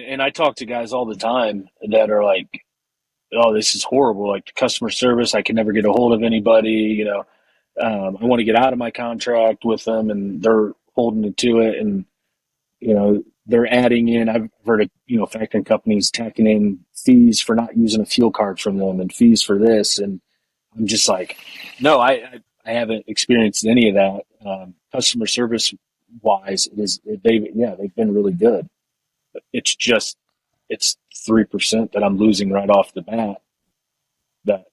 and I talk to guys all the time that are like, "Oh, this is horrible. Like the customer service, I can never get a hold of anybody. I want to get out of my contract with them, and they're holding me to it. And they're adding in. I've heard of factoring companies tacking in fees for not using a fuel card from them, and fees for this. And I'm just like, no, I haven't experienced any of that. Customer service wise, they've been really good. It's just it's 3% that I'm losing right off the bat. That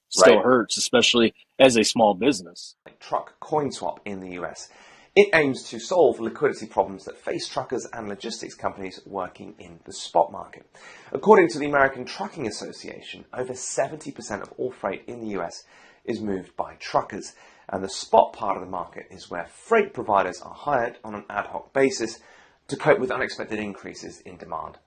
still Right. hurts, especially as a small business. Truck CoinSwap in the US. It aims to solve liquidity problems that face truckers and logistics companies working in the spot market. According to the American Trucking Association, over 70% of all freight in the US is moved by truckers, and the spot part of the market is where freight providers are hired on an ad hoc basis to cope with unexpected increases in demand.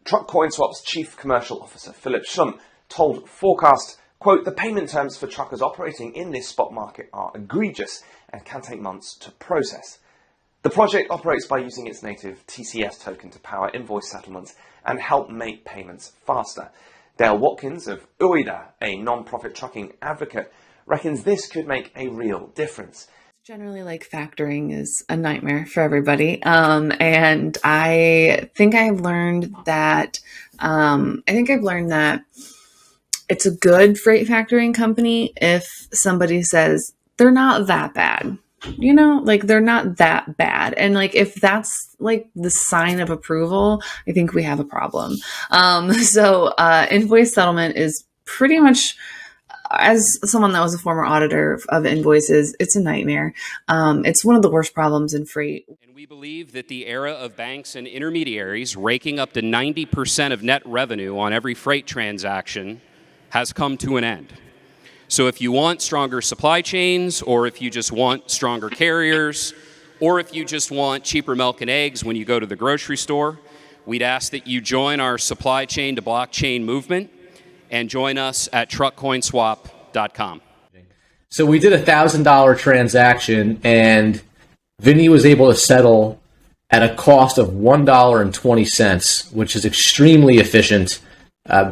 Truck CoinSwap's Chief Commercial Officer, Philip Schlumpf, told Forecast, quote, "The payment terms for truckers operating in this spot market are egregious and can take months to process. The project operates by using its native TCS token to power invoice settlements and help make payments faster." Dale Watkins of UIDA, a non-profit trucking advocate, reckons this could make a real difference. Generally, like factoring is a nightmare for everybody. And I think I've learned that, it's a good freight factoring company if somebody says they're not that bad, like they're not that bad. And like, if that's like the sign of approval, I think we have a problem. So invoice settlement is pretty much, as someone that was a former auditor of invoices, it's a nightmare. It's one of the worst problems in freight. And we believe that the era of banks and intermediaries raking up to 90% of net revenue on every freight transaction has come to an end. So if you want stronger supply chains, or if you just want stronger carriers, or if you just want cheaper milk and eggs when you go to the grocery store, we'd ask that you join our supply chain to blockchain movement and join us at truckcoinswap.com. So we did $1,000 transaction, and Vinny was able to settle at a cost of $1.20, which is extremely efficient.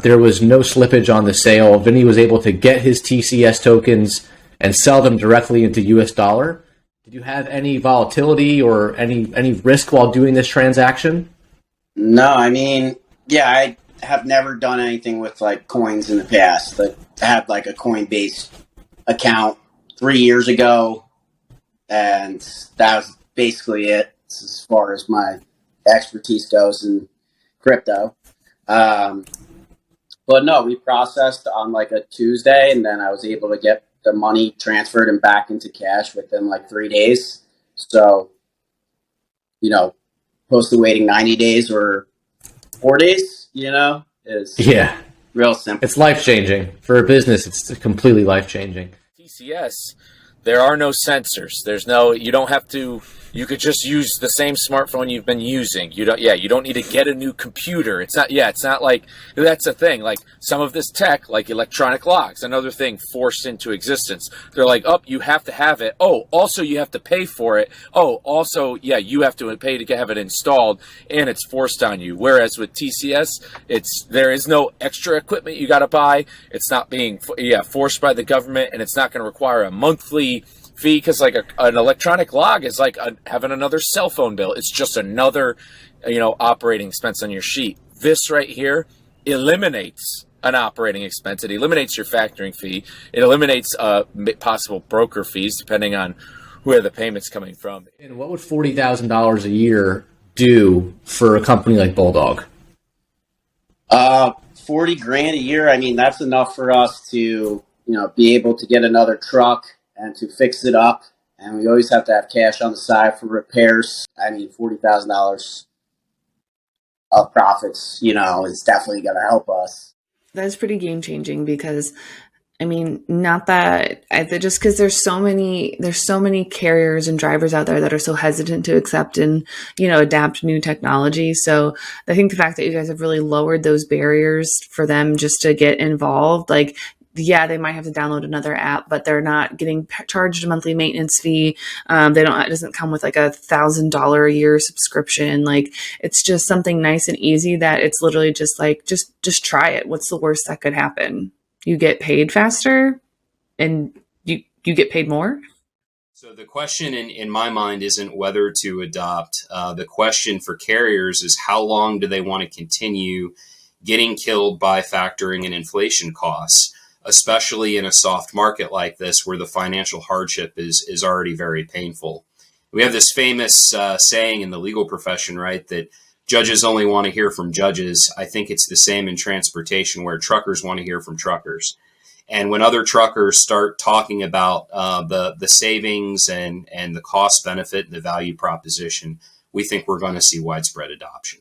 There was no slippage on the sale. Vinny was able to get his TCS tokens and sell them directly into US dollar. Did you have any volatility or any risk while doing this transaction? No, I have never done anything with like coins in the past. Like, I had like a Coinbase account 3 years ago, and that was basically it as far as my expertise goes in crypto. But no, we processed on like a Tuesday, and then I was able to get the money transferred and back into cash within like 3 days. So, opposed to waiting 90 days or 4 days, is real simple. It's life-changing. For a business, it's completely life-changing. TCS, there are no sensors. You don't have to, you could just use the same smartphone you've been using. You don't need to get a new computer. It's not like, that's the thing. Like some of this tech, like electronic locks, another thing forced into existence. They're like, oh, you have to have it. Oh, also you have to pay for it. Oh, also, you have to pay to have it installed, and it's forced on you. Whereas with TCS, there is no extra equipment you got to buy. It's not being, forced by the government, and it's not going to require a monthly fee, because like an electronic log is like having another cell phone bill. It's just another operating expense on your sheet. This right here eliminates an operating expense. It eliminates your factoring fee. It eliminates possible broker fees depending on where the payment's coming from. And what would $40,000 a year do for a company like Bulldog? 40 grand a year. That's enough for us to be able to get another truck and to fix it up. And we always have to have cash on the side for repairs. $40,000 of profits, is definitely going to help us. That's pretty game changing, because not that just because there's so many carriers and drivers out there that are so hesitant to accept and, adapt new technology. So I think the fact that you guys have really lowered those barriers for them just to get involved, like yeah, they might have to download another app, but they're not getting charged a monthly maintenance fee. They don't, it doesn't come with like $1,000 a year subscription. Like, it's just something nice and easy that it's literally just like, just try it. What's the worst that could happen? You get paid faster and you get paid more. So the question in my mind isn't whether to adopt. The question for carriers is how long do they want to continue getting killed by factoring and inflation costs, especially in a soft market like this where the financial hardship is already very painful. We have this famous saying in the legal profession, right, that judges only want to hear from judges. I think it's the same in transportation where truckers want to hear from truckers. And when other truckers start talking about the savings and the cost benefit and the value proposition, we think we're going to see widespread adoption.